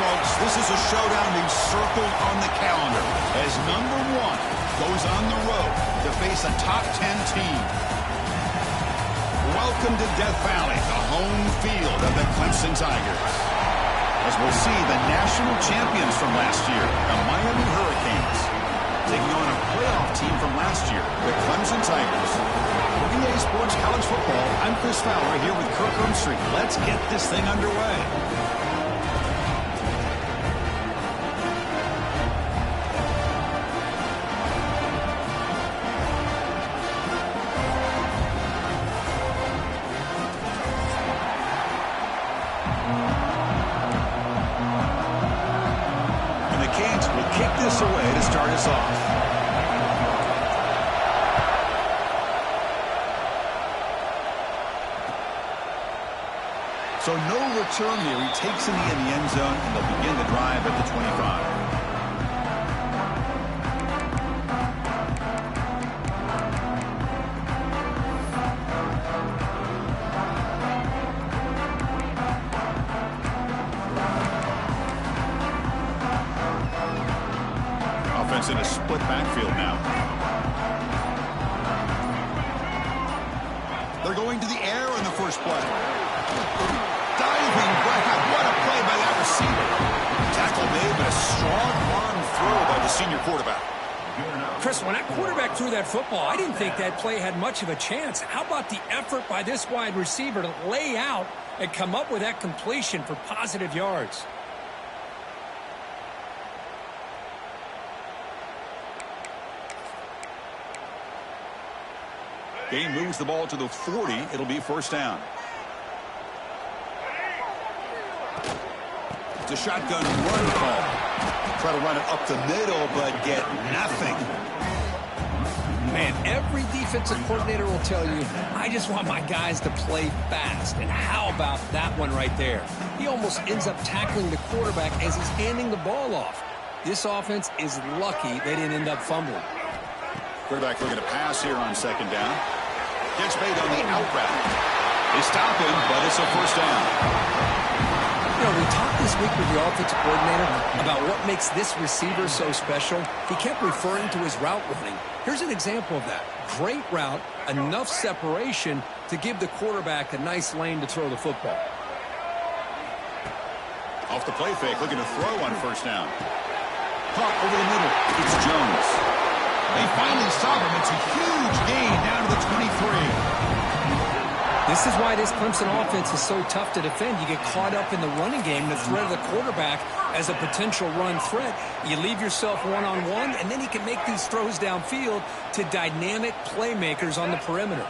folks. This is a showdown being circled on the calendar as number 1 goes on the road to face a top 10 team. Welcome to Death Valley, the home field of the Clemson Tigers. As we'll see the national champions from last year, the Miami Hurricanes, taking on a playoff team from last year, the Clemson Tigers. For EA Sports College Football, I'm Chris Fowler here with Kirk Rumstreet. Let's get this thing underway. Away to start us off. So no return here. He takes it in the end zone, and they'll begin the drive at the 25. In a split backfield now. They're going to the air in the first play. Diving grab. What a play by that receiver. Tackle made, but a strong arm throw by the senior quarterback. Chris, when that quarterback threw that football, I didn't think that play had much of a chance. How about the effort by this wide receiver to lay out and come up with that completion for positive yards? Game moves the ball to the 40. It'll be first down. It's a shotgun run call. Try to run it up the middle, but get nothing. Man, every defensive coordinator will tell you, I just want my guys to play fast. And how about that one right there? He almost ends up tackling the quarterback as he's handing the ball off. This offense is lucky they didn't end up fumbling. Quarterback looking to pass here on second down. Gets made on the out route. They stop him, but it's a first down. You know, we talked this week with the offensive coordinator about what makes this receiver so special. He kept referring to his route running. Here's an example of that. Great route, enough separation to give the quarterback a nice lane to throw the football. Off the play fake, looking to throw on first down. Caught over the middle. It's Jones. They finally stop him. It's a huge gain down to the 23. This is why this Clemson offense is so tough to defend. You get caught up in the running game, the threat of the quarterback as a potential run threat. You leave yourself one-on-one, and then he can make these throws downfield to dynamic playmakers on the perimeter.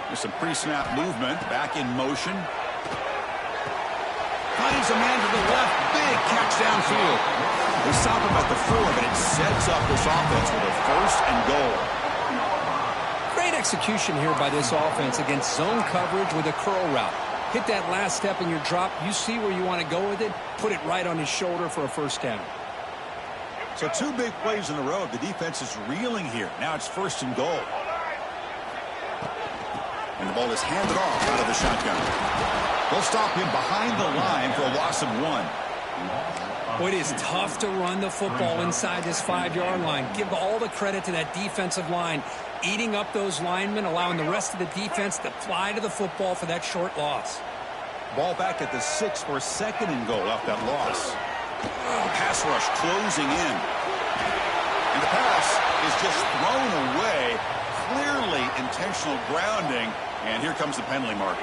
There's some pre-snap movement. Back in motion. Finds a man to the left. Big catch downfield. They stop him at the 4, but it sets up this offense with a first and goal. Great execution here by this offense against zone coverage with a curl route. Hit that last step in your drop. You see where you want to go with it. Put it right on his shoulder for a first down. So 2 big plays in a row. The defense is reeling here. Now it's first and goal. And the ball is handed off out of the shotgun. They'll stop him behind the line for a loss of 1. Boy, it is tough to run the football inside this 5-yard line. Give all the credit to that defensive line, eating up those linemen, allowing the rest of the defense to fly to the football for that short loss. Ball back at the 6 for a second and goal off that loss. Pass rush closing in. And the pass is just thrown away. Clearly intentional grounding. And here comes the penalty mark.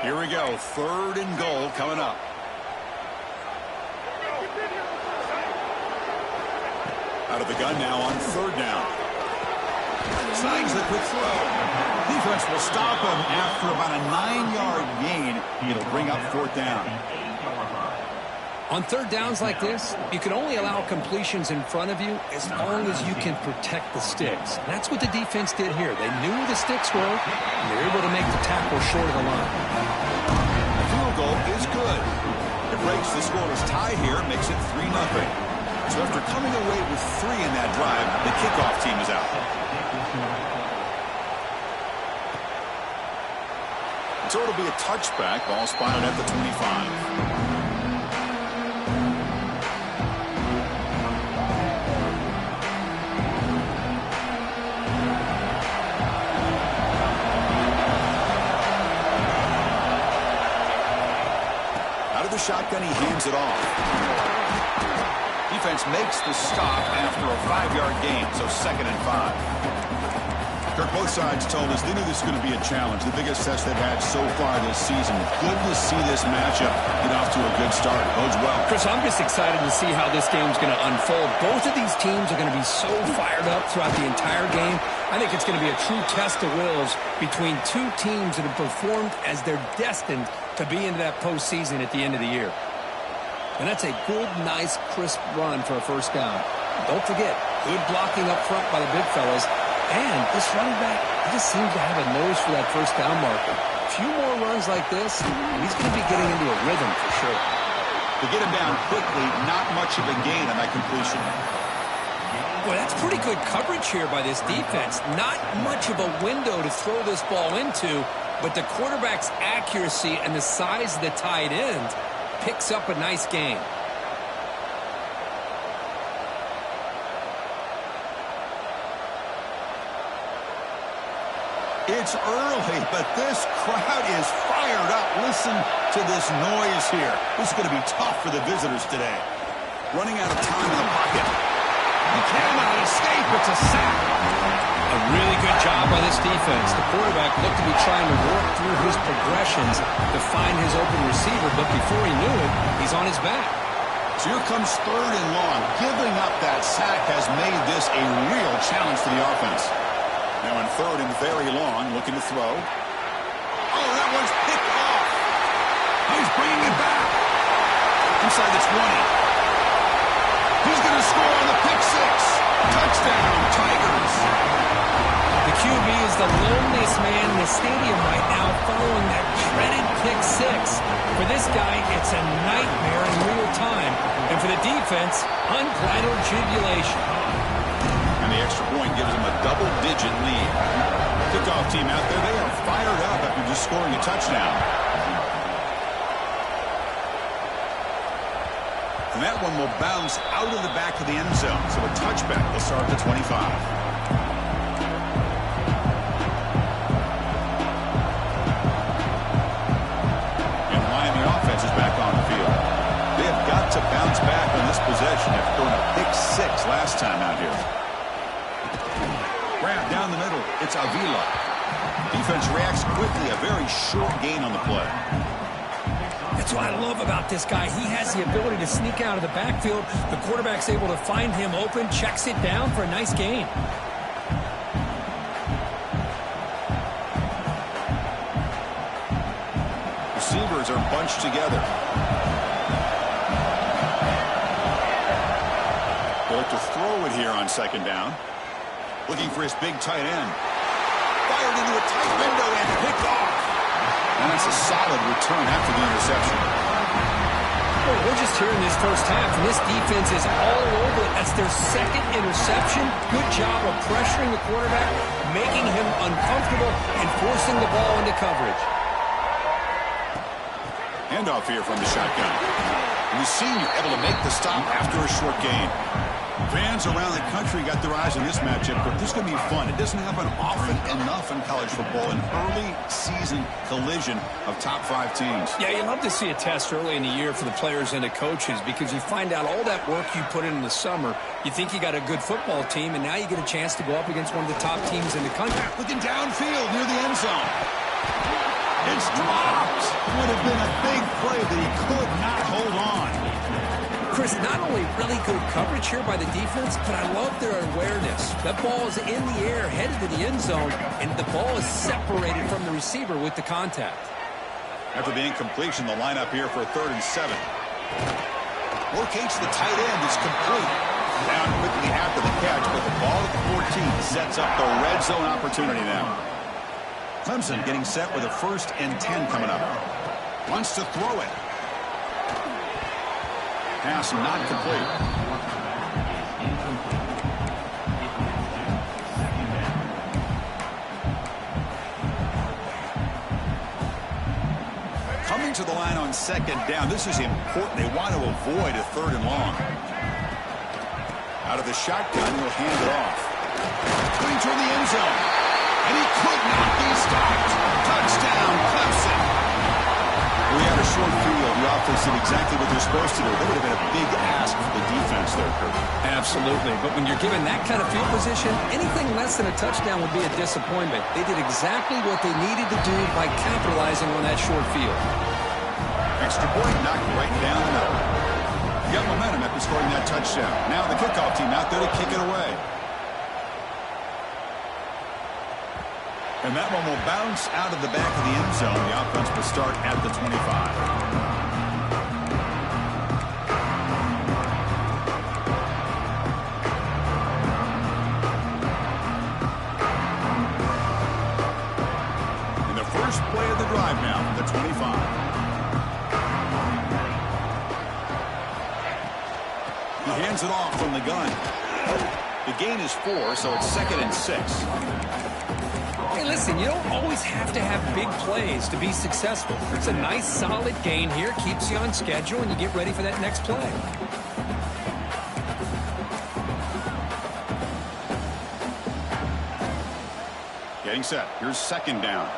Here we go, 3rd and goal coming up. Out of the gun now on 3rd down. Signs the quick throw. Defense will stop him after about a 9-yard gain. It'll bring up 4th down. On 3rd downs like this, you can only allow completions in front of you as long as you can protect the sticks. And that's what the defense did here. They knew the sticks were, and they were able to make the tackle short of the line. The field goal is good. It breaks the scoreless tie here, makes it 3-0. So after coming away with 3 in that drive, the kickoff team is out. So it'll be a touchback. Ball spotted at the 25. The shotgun, he hands it off. Defense makes the stop after a 5-yard gain, so 2nd and 5. Kirk, both sides told us they knew this was going to be a challenge, the biggest test they've had so far this season. Good to see this matchup get off to a good start. Bodes well. Chris, I'm just excited to see how this game's going to unfold. Both of these teams are going to be so fired up throughout the entire game. I think it's going to be a true test of wills between two teams that have performed as they're destined to be into that postseason at the end of the year. And that's a good, nice, crisp run for a first down. Don't forget, good blocking up front by the big fellas. And this running back, he just seems to have a nose for that first down marker. A few more runs like this, and he's going to be getting into a rhythm for sure. To get him down quickly, not much of a gain on that completion. Boy, that's pretty good coverage here by this defense. Not much of a window to throw this ball into, but the quarterback's accuracy and the size of the tight end picks up a nice gain. It's early, but this crowd is fired up. Listen to this noise here. This is going to be tough for the visitors today. Running out of time in the pocket. He cannot escape. It's a sack. A really good job by this defense. The quarterback looked to be trying to work through his progressions to find his open receiver, but before he knew it, he's on his back. So here comes 3rd and long. Giving up that sack has made this a real challenge for the offense. Now in 3rd and very long, looking to throw. Oh, that one's picked off. He's bringing it back. Inside the 20. He's going to score on the pick 6. Touchdown, Tigers. The QB is the loneliest man in the stadium right now following that dreaded pick 6. For this guy, it's a nightmare in real time. And for the defense, unbridled jubilation. And the extra point gives them a double-digit lead. Kickoff team out there, they are fired up after just scoring a touchdown. And that one will bounce out of the back of the end zone. So a touchback will start at the 25. And the Miami offense is back on the field. They have got to bounce back on this possession after throwing a pick 6 last time out here. Grab down the middle. It's Avila. Defense reacts quickly. A very short gain on the play. That's what I love about this guy. He has the ability to sneak out of the backfield. The quarterback's able to find him open, checks it down for a nice gain. Receivers are bunched together. They'll look to throw it here on 2nd down. Looking for his big tight end. Fired into a tight window and picked off. And that's a solid return after the interception. Well, we're just here in this first half, and this defense is all over it. That's their 2nd interception. Good job of pressuring the quarterback, making him uncomfortable, and forcing the ball into coverage. Handoff here from the shotgun. And the senior able to make the stop after a short gain. Fans around the country got their eyes on this matchup, but this is going to be fun. It doesn't happen often enough in college football, an early season collision of top 5 teams. Yeah, you love to see a test early in the year for the players and the coaches because you find out all that work you put in the summer. You think you got a good football team, and now you get a chance to go up against one of the top teams in the country. Looking downfield near the end zone. It's dropped. Would have been a big play, but he could not hold on. Chris, not only really good coverage here by the defense, but I love their awareness. That ball is in the air, headed to the end zone, and the ball is separated from the receiver with the contact. After the incompletion, the lineup here for a 3rd and 7. Locates the tight end. It's complete. Down quickly after the catch, but the ball at the 14 sets up the red zone opportunity now. Clemson getting set with a 1st and 10 coming up. Wants to throw it. Pass not complete. Coming to the line on second down, this is important. They want to avoid a 3rd and long. Out of the shotgun, he'll hand it off. Going toward the end zone. And he could not be stopped. Touchdown, Clemson. We had a short field. The offense did exactly what they're supposed to do. That would have been a big ask for the defense there, Kirk. Absolutely. But when you're given that kind of field position, anything less than a touchdown would be a disappointment. They did exactly what they needed to do by capitalizing on that short field. Extra point knocked right down the middle. Got momentum after scoring that touchdown. Now the kickoff team out there to kick it away. And that one will bounce out of the back of the end zone. The offense will start at the 25. And the first play of the drive now, the 25. He hands it off from the gun. The gain is 4, so it's 2nd and 6. Hey, listen, you don't always have to have big plays to be successful. It's a nice, solid gain here, keeps you on schedule, and you get ready for that next play. Getting set. Here's 2nd down.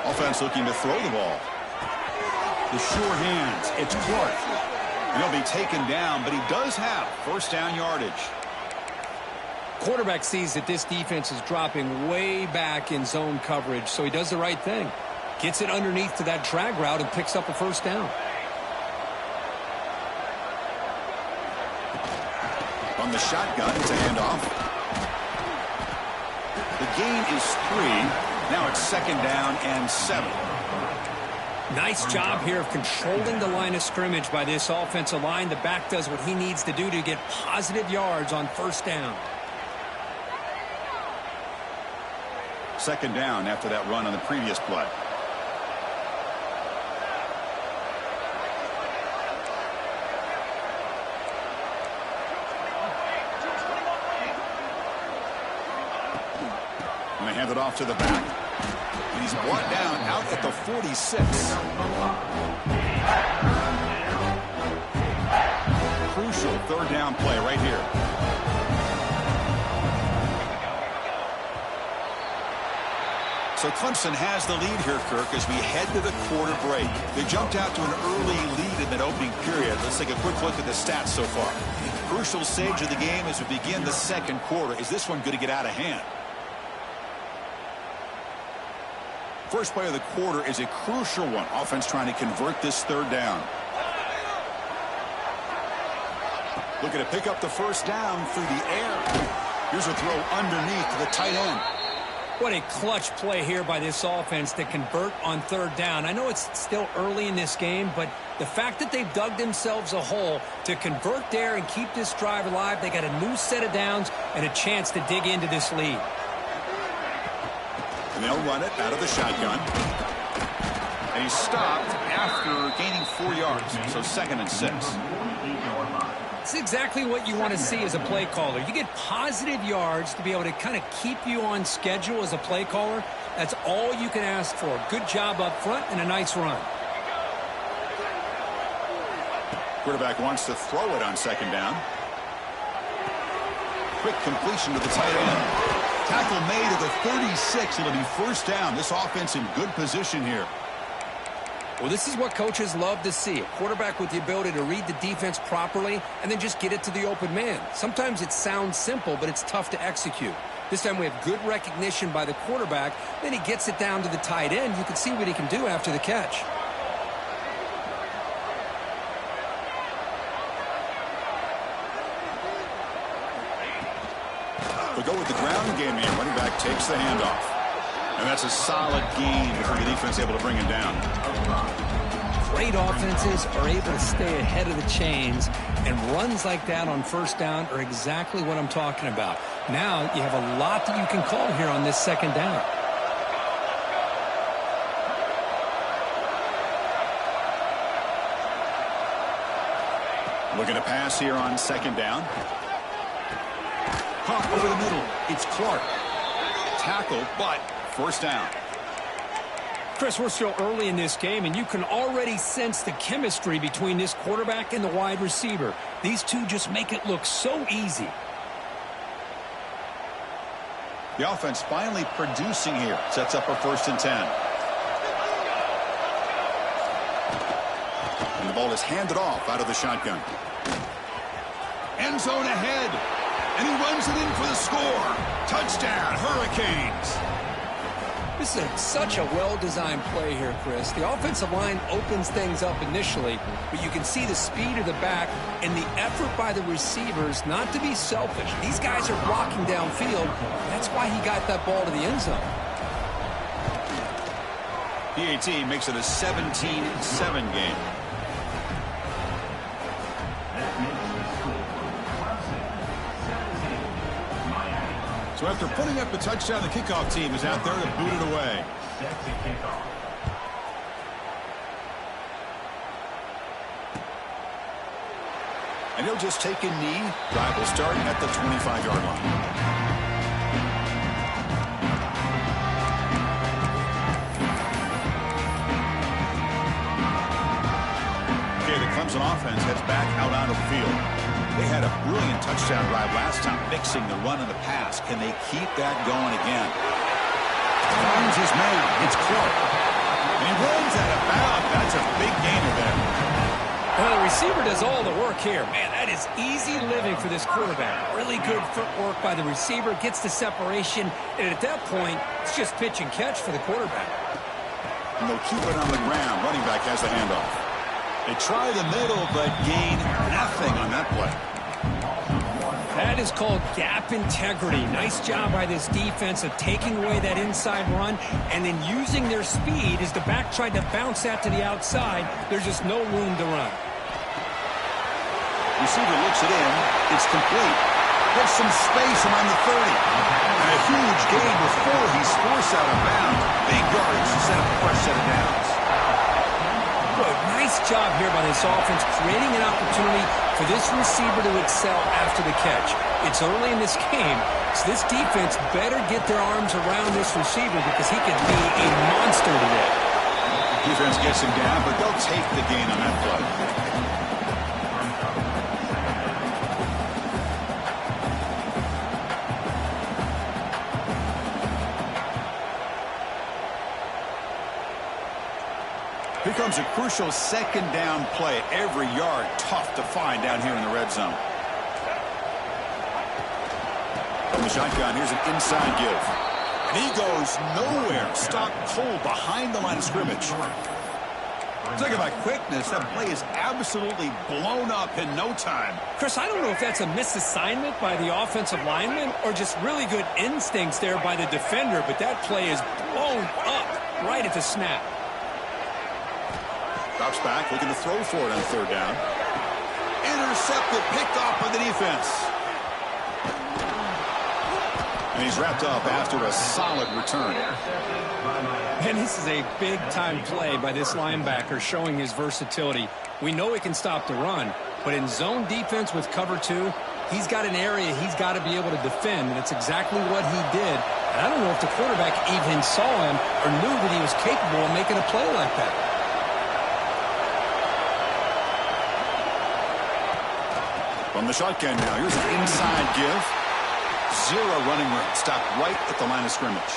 Offense looking to throw the ball. The sure hands. It's Clark. And he'll be taken down, but he does have 1st down yardage. Quarterback sees that this defense is dropping way back in zone coverage, so he does the right thing. Gets it underneath to that drag route and picks up a 1st down. On the shotgun, it's a handoff. The gain is 3. Now it's 2nd down and 7. Nice job here of controlling the line of scrimmage by this offensive line. The back does what he needs to do to get positive yards on 1st down. 2nd down after that run on the previous play. And they hand it off to the back. And he's brought down out at the 46. Crucial 3rd down play right here. So Clemson has the lead here, Kirk, as we head to the quarter break. They jumped out to an early lead in that opening period. Let's take a quick look at the stats so far. Crucial stage of the game as we begin the 2nd quarter. Is this one going to get out of hand? First play of the quarter is a crucial one. Offense trying to convert this 3rd down. Looking to pick up the 1st down through the air. Here's a throw underneath to the tight end. What a clutch play here by this offense to convert on 3rd down. I know it's still early in this game, but the fact that they've dug themselves a hole to convert there and keep this drive alive, they got a new set of downs and a chance to dig into this lead. And they'll run it out of the shotgun. And he's stopped after gaining 4 yards, so 2nd and 6. It's exactly what you want to see as a play caller. You get positive yards to be able to kind of keep you on schedule as a play caller. That's all you can ask for. Good job up front and a nice run. Quarterback wants to throw it on 2nd down. Quick completion to the tight end. Tackle made at the 36. It'll be 1st down. This offense in good position here. Well, this is what coaches love to see. A quarterback with the ability to read the defense properly and then just get it to the open man. Sometimes it sounds simple, but it's tough to execute. This time we have good recognition by the quarterback. Then he gets it down to the tight end. You can see what he can do after the catch. They'll go with the ground game here. Running back takes the handoff. And that's a solid gain before the defense able to bring him down. Great offenses are able to stay ahead of the chains, and runs like that on 1st down are exactly what I'm talking about. Now you have a lot that you can call here on this 2nd down. Looking to pass here on 2nd down. Caught over the middle. It's Clark. Tackle, but first down. Chris, we're still early in this game, and you can already sense the chemistry between this quarterback and the wide receiver. These two just make it look so easy. The offense finally producing here. Sets up a 1st and 10. And the ball is handed off out of the shotgun. End zone ahead. And he runs it in for the score. Touchdown, Hurricanes. This is such a well-designed play here, Chris. The offensive line opens things up initially, but you can see the speed of the back and the effort by the receivers not to be selfish. These guys are blocking downfield. That's why he got that ball to the end zone. PAT makes it a 17-7 game. So after putting up a touchdown, the kickoff team is out there to boot it away. And he'll just take a knee. Drive will start at the 25-yard line. Okay, the Clemson offense heads back out onto the field. They had a brilliant touchdown drive last time, mixing the run and the pass. Can they keep that going again? Finds his man. It's Clark. And he runs out of bounds. That's a big gainer there. Well, the receiver does all the work here. Man, that is easy living for this quarterback. Really good footwork by the receiver. Gets the separation. And at that point, it's just pitch and catch for the quarterback. And they'll keep it on the ground. Running back has the handoff. They try the middle, but gain nothing on that play. That is called gap integrity. Nice job by this defense of taking away that inside run and then using their speed as the back tried to bounce that to the outside. There's just no room to run. Receiver looks it in. It's complete. There's some space around the 30. And a huge gain before he's forced out of bounds. Big yards to set up a fresh set of downs. Good. Nice job here by this offense, creating an opportunity for this receiver to excel after the catch. It's early in this game, so this defense better get their arms around this receiver because he could be a monster today. Defense gets him down, but they'll take the gain on that play. Here comes a crucial 2nd down play. Every yard tough to find down here in the red zone. From the shotgun, here's an inside give. And he goes nowhere. Stopped cold behind the line of scrimmage. Talk about quickness. That play is absolutely blown up in no time. Chris, I don't know if that's a misassignment by the offensive lineman or just really good instincts there by the defender, but that play is blown up right at the snap. Drops back, looking to throw for it on 3rd down. Intercepted, picked off by the defense. And he's wrapped up after a solid return. And this is a big-time play by this linebacker showing his versatility. We know he can stop the run, but in zone defense with cover 2, he's got an area he's got to be able to defend, and it's exactly what he did. And I don't know if the quarterback even saw him or knew that he was capable of making a play like that. From the shotgun now, here's an inside give. 0 running room. Stopped right at the line of scrimmage.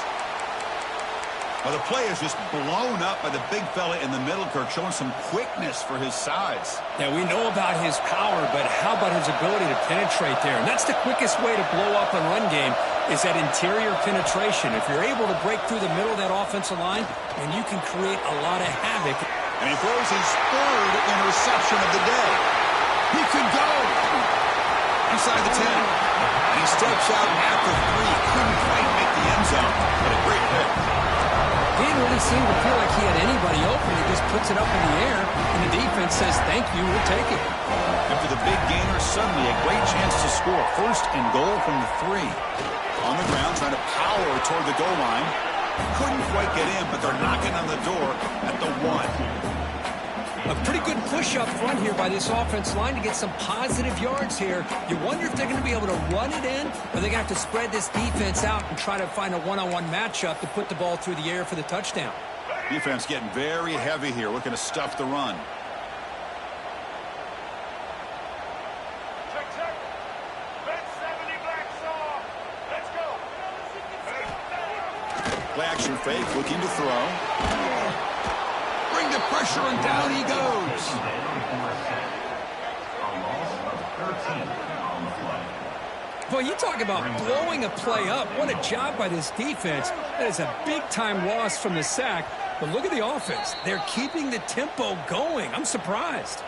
Well, the play is just blown up by the big fella in the middle, Kirk, showing some quickness for his size. Yeah, we know about his power, but how about his ability to penetrate there? And that's the quickest way to blow up a run game is that interior penetration. If you're able to break through the middle of that offensive line, then you can create a lot of havoc. And he throws his 3rd interception of the day. He could go inside the 10. And he steps out at the 3. Couldn't quite make the end zone, but a great pick. He didn't really seem to feel like he had anybody open. He just puts it up in the air, and the defense says, thank you, we'll take it. After the big gainer, suddenly a great chance to score. 1st and goal from the 3. On the ground, trying to power toward the goal line. Couldn't quite get in, but they're knocking on the door at the 1. A pretty good push up front here by this offense line to get some positive yards here. You wonder if they're going to be able to run it in, or they're going to have to spread this defense out and try to find a one-on-one matchup to put the ball through the air for the touchdown. Defense getting very heavy here, looking to stuff the run. Play action fake, looking to throw. Bring the pressure, and down he goes. Boy, you talk about blowing a play up. What a job by this defense. That is a big-time loss from the sack. But look at the offense. They're keeping the tempo going. I'm surprised.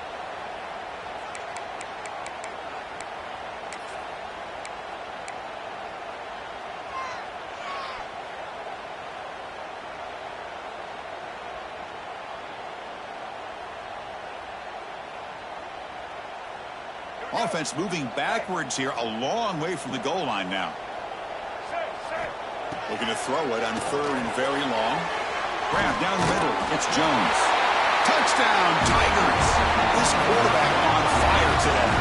Offense moving backwards here, a long way from the goal line now. Looking to throw it on 3rd and very long. Grab down the middle. It's Jones. Touchdown, Tigers. This quarterback on fire today.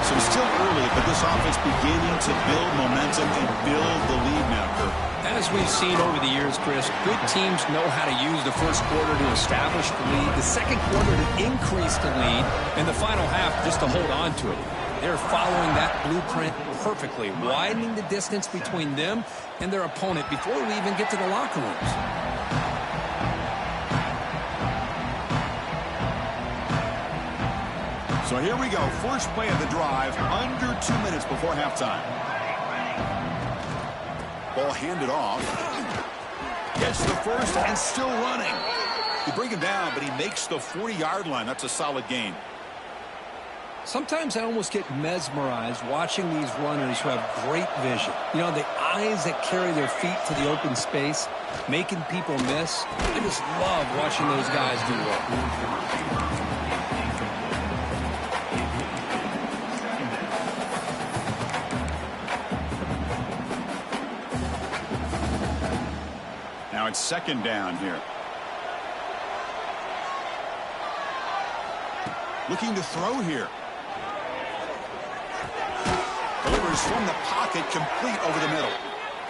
So still early, but this offense beginning to build momentum and build the lead now, Kurt. As we've seen over the years, Chris, good teams know how to use the first quarter to establish the lead, the second quarter to increase the lead, and the final half just to hold on to it. They're following that blueprint perfectly, widening the distance between them and their opponent before we even get to the locker rooms. So here we go. First play of the drive, under 2 minutes before halftime. Ball handed off. Gets the first and still running. They bring him down, but he makes the 40-yard line. That's a solid gain. Sometimes I almost get mesmerized watching these runners who have great vision. You know, the eyes that carry their feet to the open space, making people miss. I just love watching those guys do well. Now it's second down here. Looking to throw here. Delivers from the pocket, complete over the middle.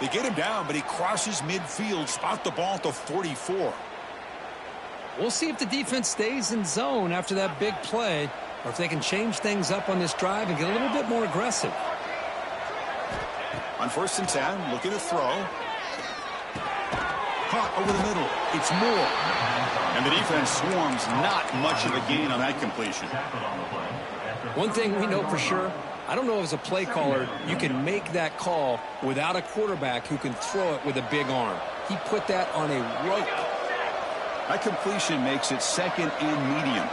They get him down, but he crosses midfield, spot the ball at the 44. We'll see if the defense stays in zone after that big play, or if they can change things up on this drive and get a little bit more aggressive. On 1st and 10, looking to throw. Caught over the middle. It's Moore. And the defense swarms, not much of a gain on that completion. One thing we know for sure, I don't know as a play caller, you can make that call without a quarterback who can throw it with a big arm. He put that on a rope. That completion makes it 2nd and medium.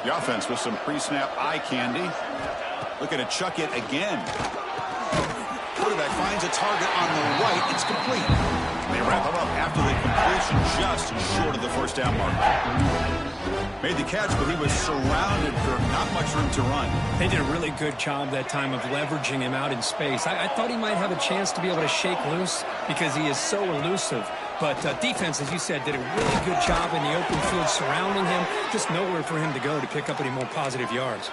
The offense with some pre-snap eye candy. Looking to chuck it again. Quarterback finds a target on the right. It's complete. They wrap him up after the completion, just short of the first down mark. Made the catch, but he was surrounded for not much room to run. They did a really good job that time of leveraging him out in space. I thought he might have a chance to be able to shake loose because he is so elusive. But defense, as you said, did a really good job in the open field surrounding him. Just nowhere for him to go to pick up any more positive yards.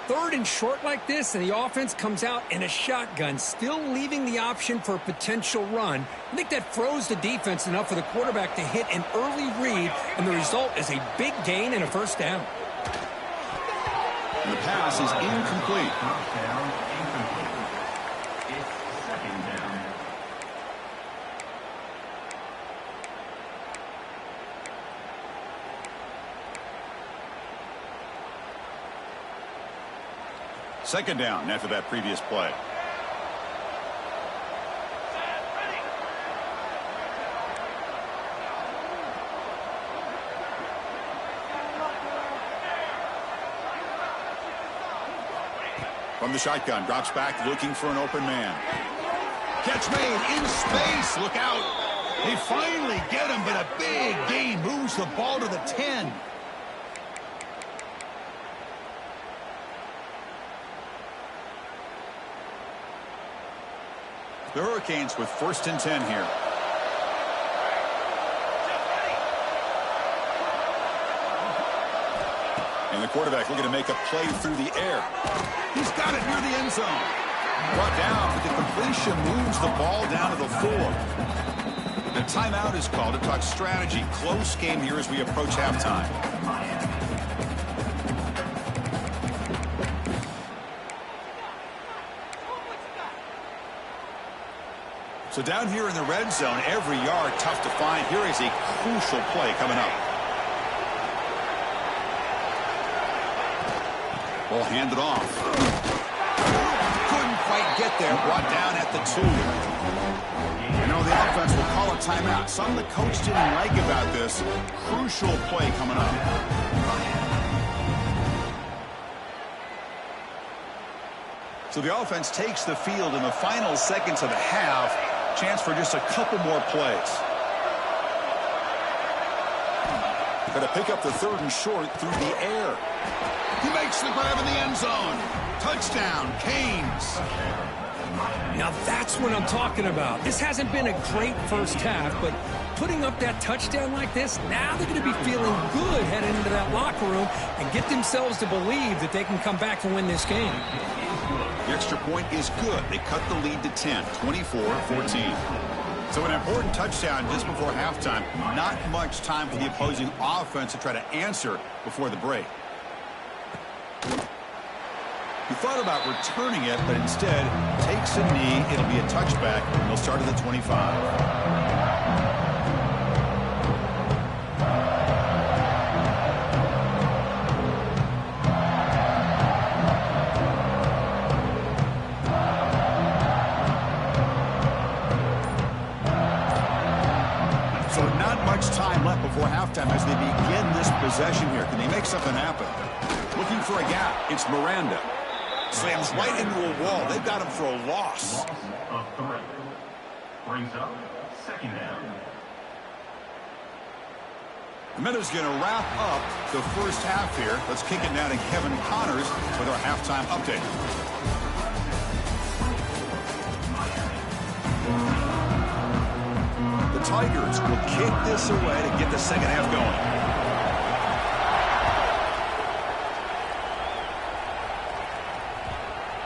3rd and short like this, and the offense comes out in a shotgun, still leaving the option for a potential run. I think that froze the defense enough for the quarterback to hit an early read, and the result is a big gain and a first down. And the pass is incomplete. Second down after that previous play. From the shotgun, drops back, looking for an open man. Catch made in space. Look out. They finally get him, but a big gain moves the ball to the 10. The Hurricanes with 1st and 10 here. And the quarterback looking to make a play through the air. He's got it near the end zone. Brought down, but the completion moves the ball down to the 4. The timeout is called to talk strategy. Close game here as we approach halftime. So down here in the red zone, every yard tough to find. Here is a crucial play coming up. Ball handed off. Couldn't quite get there. Brought down at the 2. You know, the offense will call a timeout. Something the coach didn't like about this. Crucial play coming up. So the offense takes the field in the final seconds of the half. Chance for just a couple more plays. Got to pick up the 3rd and short through the air. He makes the grab in the end zone. Touchdown, Canes. Now that's what I'm talking about. This hasn't been a great first half, but putting up that touchdown like this, now they're going to be feeling good heading into that locker room and get themselves to believe that they can come back and win this game. The extra point is good. They cut the lead to 10, 24-14. So an important touchdown just before halftime. Not much time for the opposing offense to try to answer before the break. He thought about returning it, but instead takes a knee. It'll be a touchback. He'll start at the 25. Time left before halftime as they begin this possession here. Can they make something happen? Looking for a gap. It's Miranda. Slams right into a wall. They've got him for a loss. Of 3. Brings up 2nd down. Minuta's going to wrap up the first half here. Let's kick it now to Kevin Connors with our halftime update. The Tigers will kick this away to get the second half going.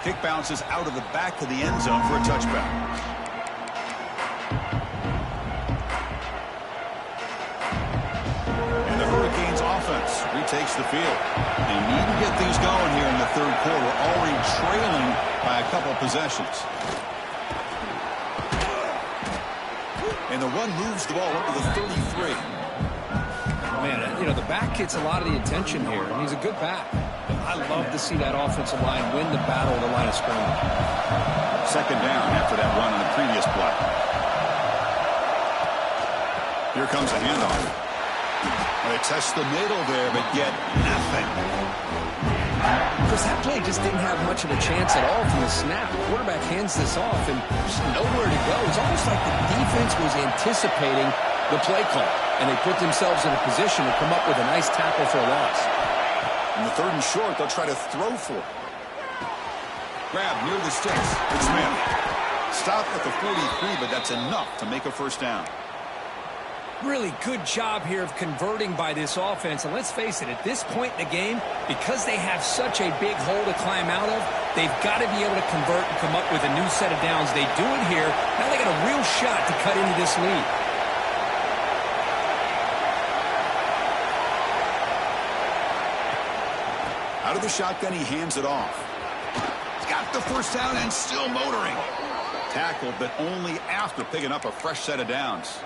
Kick bounces out of the back of the end zone for a touchback. And the Hurricanes offense retakes the field. They need to get things going here in the 3rd quarter, already trailing by a couple possessions. And the run moves the ball up to the 33. Man, you know, the back gets a lot of the attention here, and he's a good back. I love to see that offensive line win the battle of the line of scrimmage. 2nd down after that run on the previous play. Here comes a handoff. They test the middle there, but get nothing. Because that play just didn't have much of a chance at all from the snap. The quarterback hands this off and just nowhere to go. It's almost like the defense was anticipating the play call, and they put themselves in a position to come up with a nice tackle for a loss. In the 3rd and short, they'll try to throw for it. Grab near the sticks. It's Smith. Stop at the 43, but that's enough to make a first down. Really good job here of converting by this offense. And let's face it, at this point in the game, because they have such a big hole to climb out of, they've got to be able to convert and come up with a new set of downs. They do it here. Now they got a real shot to cut into this lead. Out of the shotgun, he hands it off. He's got the first down and still motoring. Tackled, but only after picking up a fresh set of downs.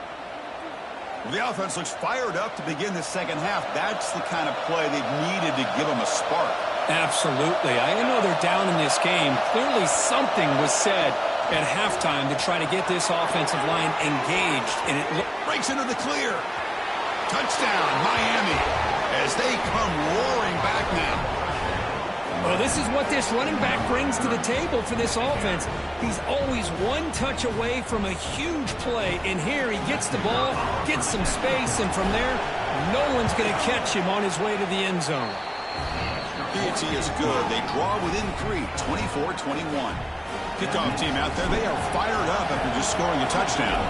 The offense looks fired up to begin the second half. That's the kind of play they've needed to give them a spark. Absolutely. I know they're down in this game. Clearly something was said at halftime to try to get this offensive line engaged. And it breaks into the clear. Touchdown, Miami, as they come roaring back now. Well, this is what this running back brings to the table for this offense. He's always one touch away from a huge play. And here he gets the ball, gets some space, and from there, no one's going to catch him on his way to the end zone. PAT is good. They draw within 3, 24-21. Kickoff team out there, they are fired up after just scoring a touchdown.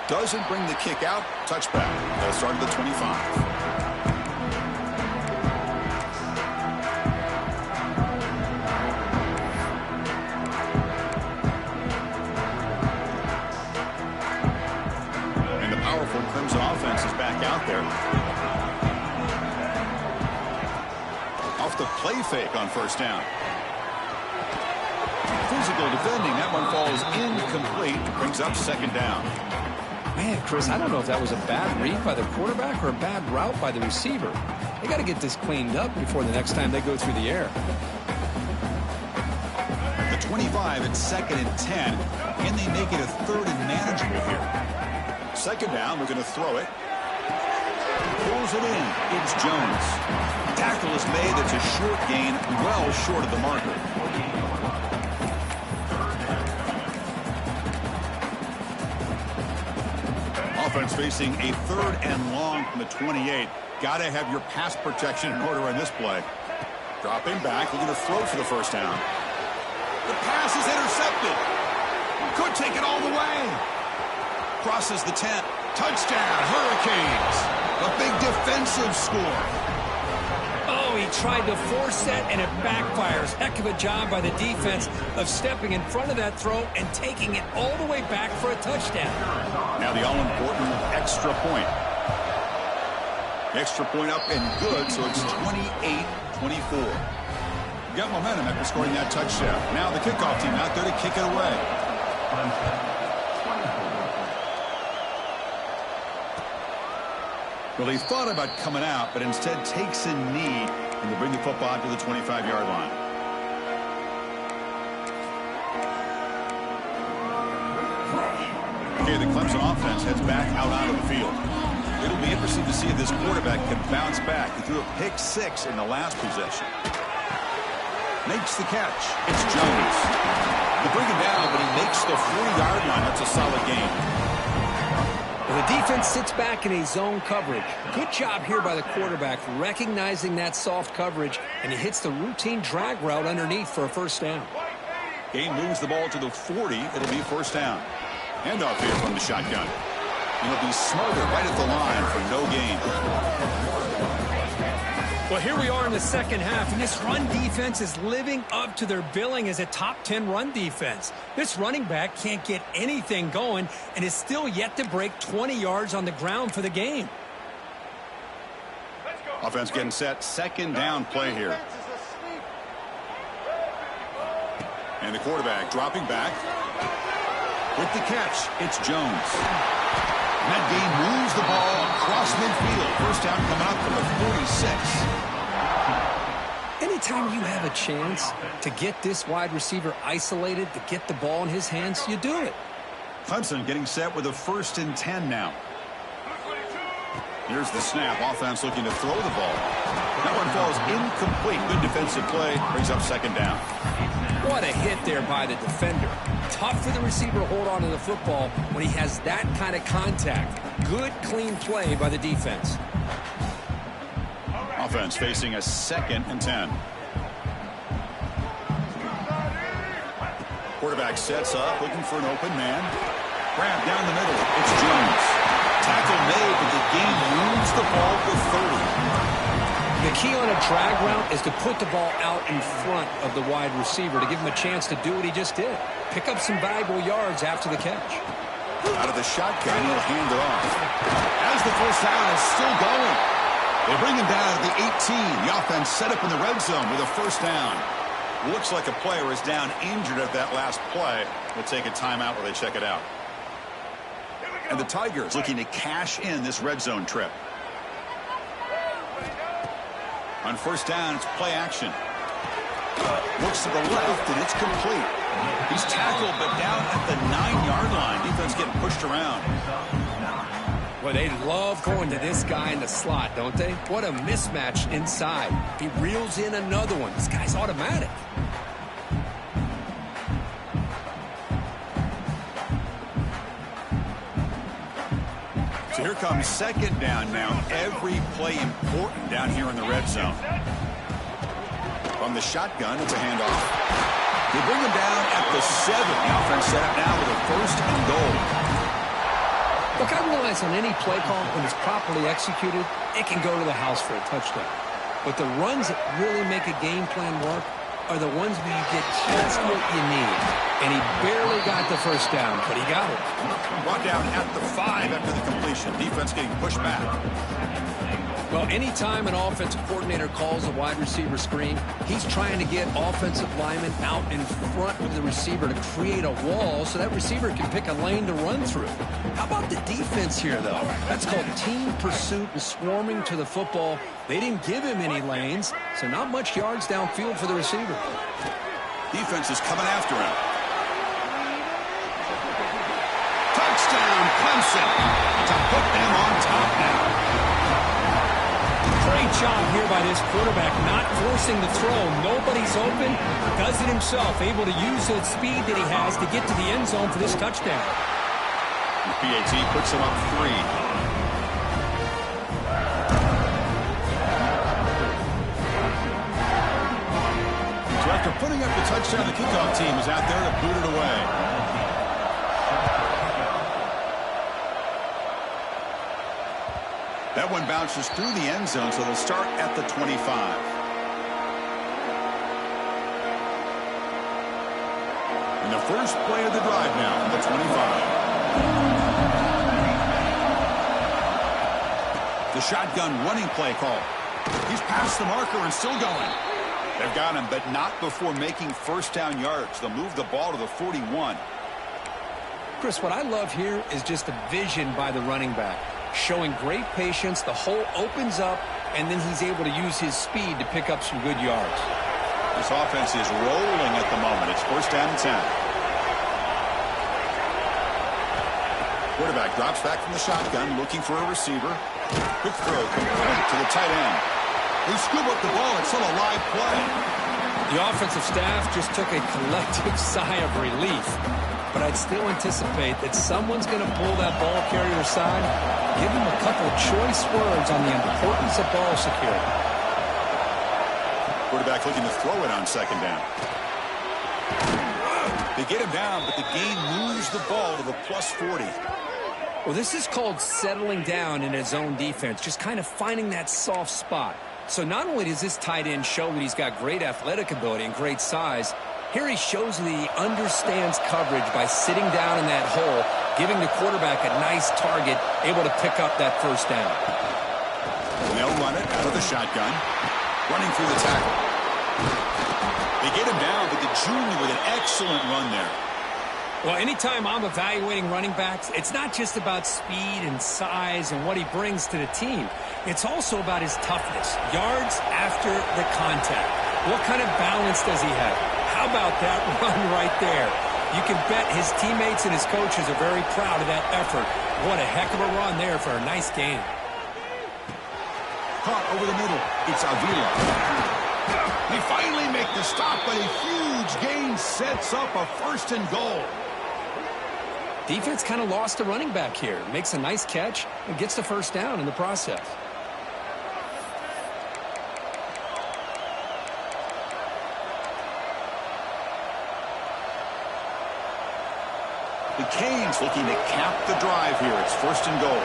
Doesn't bring the kick out. Touchback. They'll start at the 25. Crimson offense is back out there. Off the play fake on first down. Physical defending. That one falls incomplete. Brings up second down. Man, Chris, I don't know if that was a bad read by the quarterback or a bad route by the receiver. They got to get this cleaned up before the next time they go through the air. The 25 at 2nd and 10. Can they make it a 3rd and manageable here? Second down, we're going to throw it. Pulls it in. It's Jones. Tackle is made. It's a short gain, well short of the marker. Offense facing a 3rd and long from the 28. Got to have your pass protection in order on this play. Dropping back. We're going to throw for the first down. The pass is intercepted. Could take it all the way. Crosses the 10. Touchdown, Hurricanes. A big defensive score. Oh, he tried to force that, and it backfires. Heck of a job by the defense of stepping in front of that throw and taking it all the way back for a touchdown. Now the all-important extra point. Extra point up and good, so it's 28-24. Got momentum after scoring that touchdown. Now the kickoff team out there to kick it away. Well, he thought about coming out, but instead takes a knee, and they bring the football to the 25-yard line. Okay, the Clemson offense heads back out onto the field. It'll be interesting to see if this quarterback can bounce back. He threw a pick-6 in the last possession. Makes the catch. It's Jones. They bring him down, but he makes the 40-yard line. That's a solid game. Well, the defense sits back in a zone coverage. Good job here by the quarterback recognizing that soft coverage, and he hits the routine drag route underneath for a first down. Game moves the ball to the 40. It'll be first down. Handoff here from the shotgun. And he'll be smothered right at the line for no gain. Well, here we are in the second half, and this run defense is living up to their billing as a top 10 run defense. This running back can't get anything going and is still yet to break 20 yards on the ground for the game. Offense getting set. Second down play here. And the quarterback dropping back. With the catch, it's Jones. And that game moves the ball across midfield. First down coming up from the 46. Anytime you have a chance to get this wide receiver isolated, to get the ball in his hands, you do it. Clemson getting set with a 1st and 10 now. Here's the snap. Offense looking to throw the ball. That one falls incomplete. Good defensive play. Brings up second down. What a hit there by the defender. Tough for the receiver to hold on to the football when he has that kind of contact. Good, clean play by the defense. Offense facing a 2nd and 10. Quarterback sets up, looking for an open man. Grab down the middle. It's Jones. Tackle made, but the game moves the ball to 30. The key on a drag route is to put the ball out in front of the wide receiver to give him a chance to do what he just did. Pick up some valuable yards after the catch. Out of the shotgun, he'll hand it off. As the first down is still going. They bring him down to the 18. The offense set up in the red zone with a first down. Looks like a player is down injured at that last play. We'll take a timeout while they check it out. And the Tigers looking to cash in this red zone trip. On first down, it's play action. Looks to the left, and it's complete. He's tackled, but down at the 9-yard line. Defense getting pushed around. Well, they love going to this guy in the slot, don't they? What a mismatch inside. He reels in another one. This guy's automatic. So here comes second down now. Every play important down here in the red zone. From the shotgun, it's a handoff. They bring him down at the 7. The offense set up now with a 1st and goal. Look, I realize on any play call, when it's properly executed, it can go to the house for a touchdown. But the runs that really make a game plan work are the ones where you get just what you need. And he barely got the first down, but he got it. Brought down at the 5 after the completion. Defense getting pushed back. Well, anytime an offensive coordinator calls a wide receiver screen, he's trying to get offensive linemen out in front of the receiver to create a wall so that receiver can pick a lane to run through. How about the defense here, though? That's called team pursuit and swarming to the football. They didn't give him any lanes, so not much yards downfield for the receiver. Defense is coming after him. Touchdown, Clemson, to put them on top now. Great job here by this quarterback, not forcing the throw. Nobody's open. Does it himself, able to use the speed that he has to get to the end zone for this touchdown. PAT puts him up 3. So after putting up the touchdown, the kickoff team is out there to boot it away. That one bounces through the end zone, so they'll start at the 25. And the first play of the drive now from the 25. The shotgun running play call. He's past the marker and still going. They've got him, but not before making first down yards. They'll move the ball to the 41. Chris, what I love here is just the vision by the running back. Showing great patience, the hole opens up, and then he's able to use his speed to pick up some good yards. This offense is rolling at the moment. It's first down and 10. Quarterback drops back from the shotgun, looking for a receiver. Quick throw complete to the tight end. They scoop up the ball. It's still a live play. The offensive staff just took a collective sigh of relief. But I'd still anticipate that someone's going to pull that ball carrier aside, give him a couple of choice words on the importance of ball security. Quarterback looking to throw it on second down. They get him down, but the gain moves the ball to the plus 40. Well, this is called settling down in his own defense, just kind of finding that soft spot. So not only does this tight end show that he's got great athletic ability and great size, here he shows that he understands coverage by sitting down in that hole, giving the quarterback a nice target, able to pick up that first down. They'll run it out of the shotgun, running through the tackle. They get him down, but the junior with an excellent run there. Well, anytime I'm evaluating running backs, it's not just about speed and size and what he brings to the team. It's also about his toughness, yards after the contact. What kind of balance does he have? How about that run right there? You can bet his teammates and his coaches are very proud of that effort. What a heck of a run there for a nice gain. Caught over the middle. It's Avila. They finally make the stop, but a huge gain sets up a first and goal. Defense kind of lost the running back here. Makes a nice catch and gets the first down in the process. The Canes looking to cap the drive here. It's first and goal.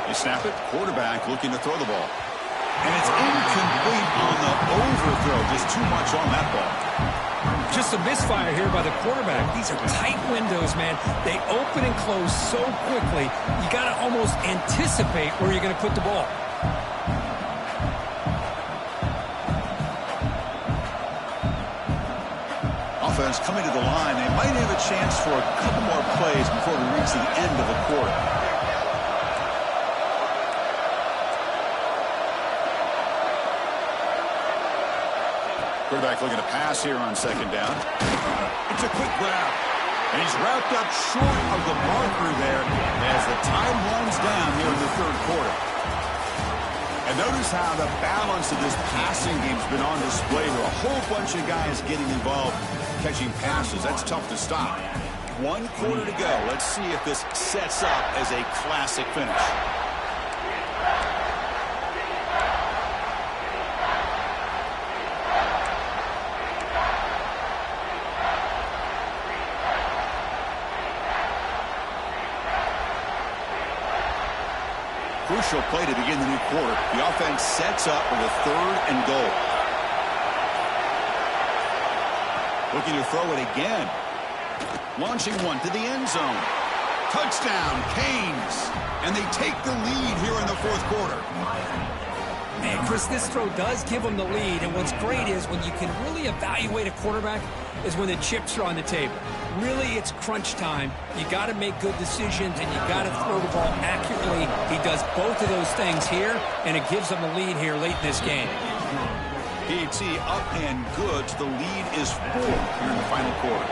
They snap it. Quarterback looking to throw the ball. And it's incomplete on the overthrow. Just too much on that ball. Just a misfire here by the quarterback. These are tight windows, man. They open and close so quickly, you got to almost anticipate where you're going to put the ball. Offense coming to the line. They might have a chance for a couple more plays before we reach the end of the quarter. Quarterback looking to pass here on second down. It's a quick grab. And he's wrapped up short of the marker there as the time runs down here in the third quarter. And notice how the balance of this passing game has been on display with a whole bunch of guys getting involved catching passes. That's tough to stop. 1 quarter to go. Let's see if this sets up as a classic finish. crucial play to begin the new quarter. The offense sets up with a 3rd and goal. Looking to throw it again. Launching one to the end zone. Touchdown, Canes. And they take the lead here in the 4th quarter. Man, Chris, this throw does give them the lead, and what's great is when you can really evaluate a quarterback is when the chips are on the table. Really, it's crunch time. You got to make good decisions, and you got to throw the ball accurately. He does both of those things here, and it gives them the lead here late in this game. PAT up and good. The lead is 4 here in the final quarter.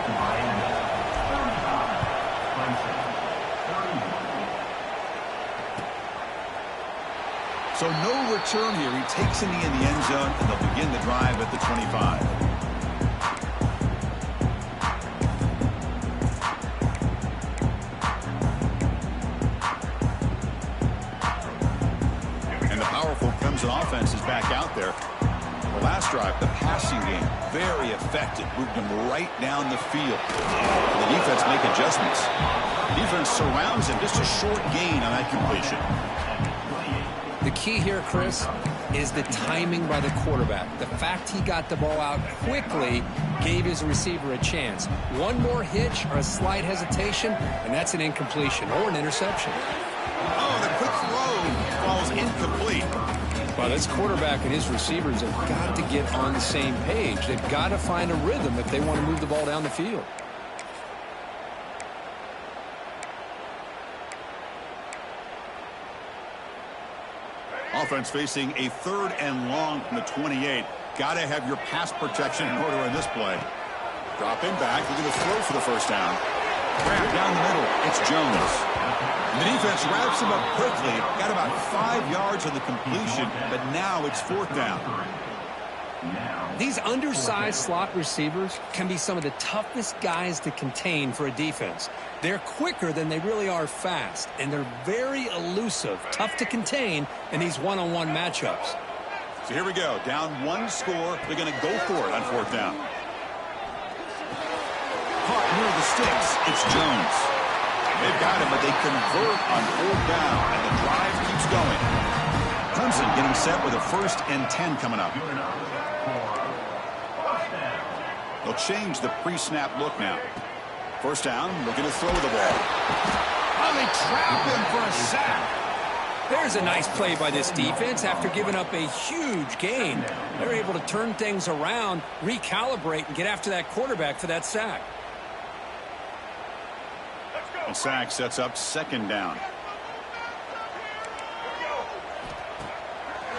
So no return here. He takes it in the end zone, and they'll begin the drive at the 25. And the powerful Clemson offense is back out there. The last drive, the passing game, very effective. Moved him right down the field. And the defense make adjustments. The defense surrounds him. Just a short gain on that completion. The key here, Chris, is the timing by the quarterback. The fact he got the ball out quickly gave his receiver a chance. One more hitch or a slight hesitation, and that's an incompletion or an interception. Oh, the quick throw falls incomplete. Well, this quarterback and his receivers have got to get on the same page. They've got to find a rhythm if they want to move the ball down the field. Offense facing a 3rd and long from the 28. Got to have your pass protection in order in this play. Dropping back. They're going to throw for the 1st down. Grab down the middle. It's Jones. And the defense wraps him up quickly. Got about 5 yards on the completion, but now it's 4th down. These undersized slot receivers can be some of the toughest guys to contain for a defense. They're quicker than they really are fast, and they're very elusive, tough to contain in these one-on-one matchups. So here we go. Down 1 score. They're going to go for it on 4th down. Caught near the sticks. It's Jones. They've got him, but they convert on 4th down, and the drive keeps going. Clemson getting set with a 1st and 10 coming up. They'll change the pre-snap look now. 1st down, looking to throw the ball. Oh, they trap him for a sack. There's a nice play by this defense after giving up a huge gain. They're able to turn things around, recalibrate, and get after that quarterback for that sack. And sack sets up 2nd down.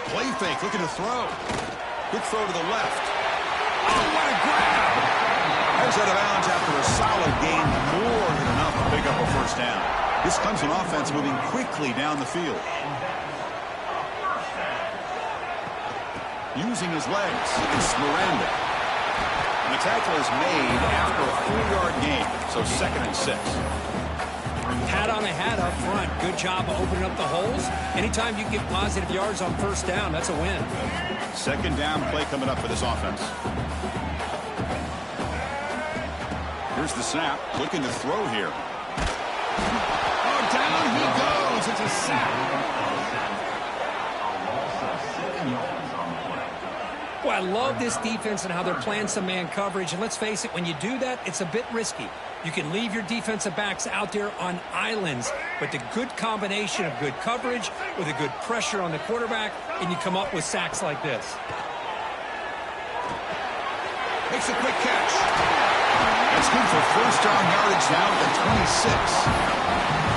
Play fake, looking to throw. Quick throw to the left. Oh, what a grab! Heads out of bounds after a solid gain, more than enough to pick up a 1st down. This Clemson offense moving quickly down the field. Using his legs, it's Miranda. And the tackle is made after a 4-yard gain, so 2nd and 6. Hat on a hat up front. Good job of opening up the holes. Anytime you get positive yards on 1st down, that's a win. 2nd down play coming up for this offense. Here's the snap. Looking to throw here. Oh, down he goes. It's a sack. Well, I love this defense and how they're playing some man coverage. And let's face it, when you do that, it's a bit risky. You can leave your defensive backs out there on islands, but the good combination of good coverage with a good pressure on the quarterback, and you come up with sacks like this. Makes a quick catch. That's good for 1st down yardage now at the 26.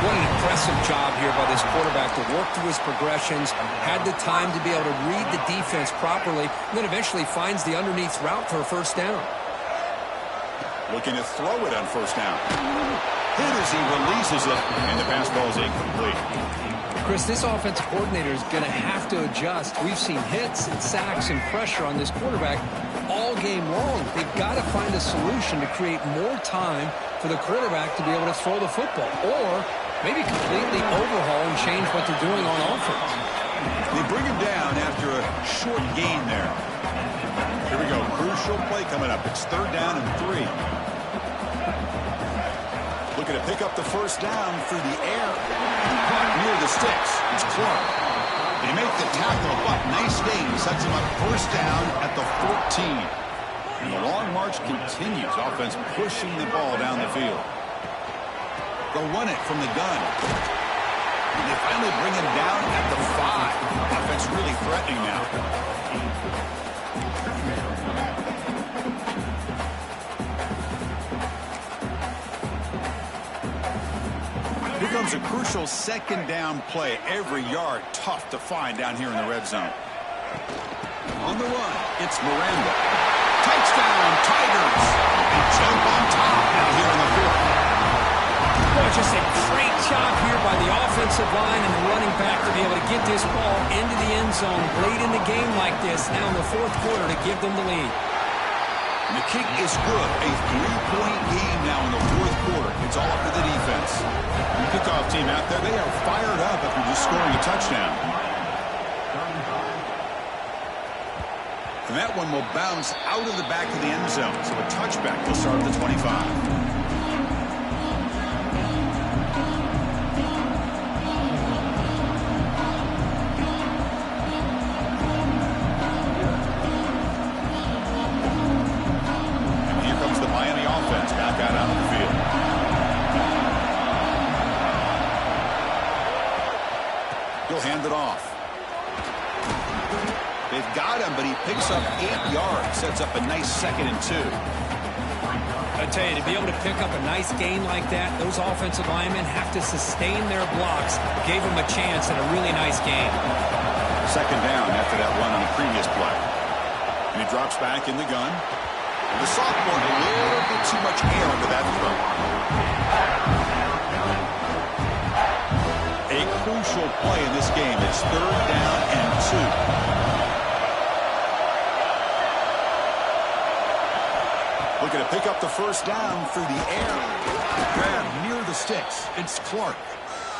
What an impressive job here by this quarterback to work through his progressions, had the time to be able to read the defense properly, and then eventually finds the underneath route for a 1st down. Looking to throw it on 1st down. Hit as he releases it, and the pass ball is incomplete. Chris, this offensive coordinator is going to have to adjust. We've seen hits and sacks and pressure on this quarterback all game long. They've got to find a solution to create more time for the quarterback to be able to throw the football, or maybe completely overhaul and change what they're doing on offense. They bring him down after a short gain there. Here we go. Crucial play coming up. It's 3rd down and 3. Looking to pick up the first down through the air. Caught near the sticks. It's Clark. They make the tackle, but nice gain. Sets him up first down at the 14. And the long march continues. Offense pushing the ball down the field. They'll run it from the gun. And they finally bring him down at the 5. Offense really threatening now. Here comes a crucial second down play. Every yard tough to find down here in the red zone. On the run, it's Miranda. Touchdown, Tigers. They jump on top out here in the fourth. Boy, just a great job here by the offensive line and the running back to be able to get this ball into the end zone late in the game like this, now in the fourth quarter, to give them the lead. And the kick is good. A 3-point game now in the fourth quarter. It's all up to the defense. The kickoff team out there, they are fired up after just scoring a touchdown. And that one will bounce out of the back of the end zone. So a touchback will start at the 25. Hand it off. They've got him, but he picks up 8 yards. Sets up a nice 2nd and 2. I tell you, to be able to pick up a nice gain like that, those offensive linemen have to sustain their blocks. Gave him a chance at a really nice gain. 2nd down after that run on the previous play. And he drops back in the gun. And the sophomore, a little bit too much air under that throw. A crucial play in this game. It's 3rd down and 2. Looking to pick up the first down through the air. Grab near the sticks. It's Clark.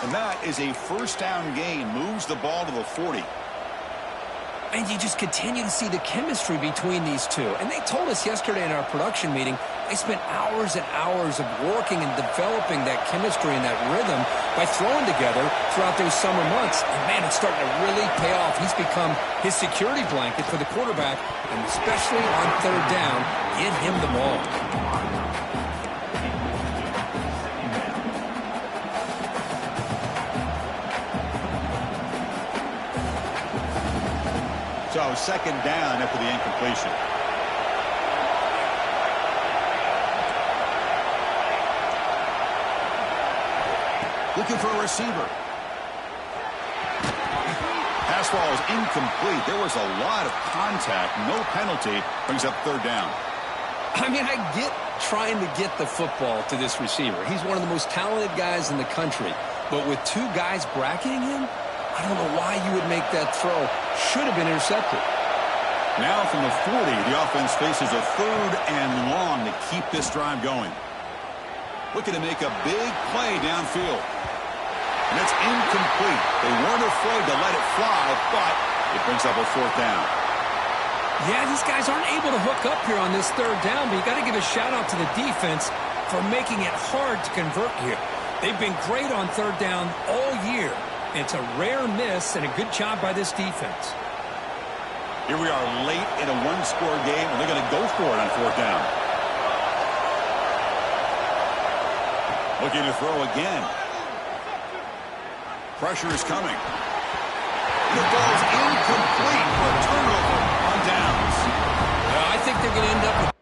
And that is a first down gain. Moves the ball to the 40. And you just continue to see the chemistry between these two. And they told us yesterday in our production meeting, they spent hours and hours of working and developing that chemistry and that rhythm by throwing together throughout those summer months. And, man, it's starting to really pay off. He's become his security blanket for the quarterback, and especially on 3rd down, get him the ball. So 2nd down after the incompletion. Looking for a receiver. Pass ball is incomplete. There was a lot of contact. No penalty. Brings up 3rd down. I mean, I get trying to get the football to this receiver. He's one of the most talented guys in the country. But with 2 guys bracketing him, I don't know why you would make that throw. Should have been intercepted. Now from the 40, the offense faces a 3rd and long to keep this drive going. Looking to make a big play downfield. And it's incomplete. They weren't afraid to let it fly, but it brings up a 4th down. Yeah, these guys aren't able to hook up here on this 3rd down, but you got to give a shout-out to the defense for making it hard to convert here. They've been great on 3rd down all year. It's a rare miss and a good job by this defense. Here we are late in a 1-score game, and they're going to go for it on 4th down. Looking to throw again. Pressure is coming. The ball's incomplete for a turnover on downs. I think they're going to end up with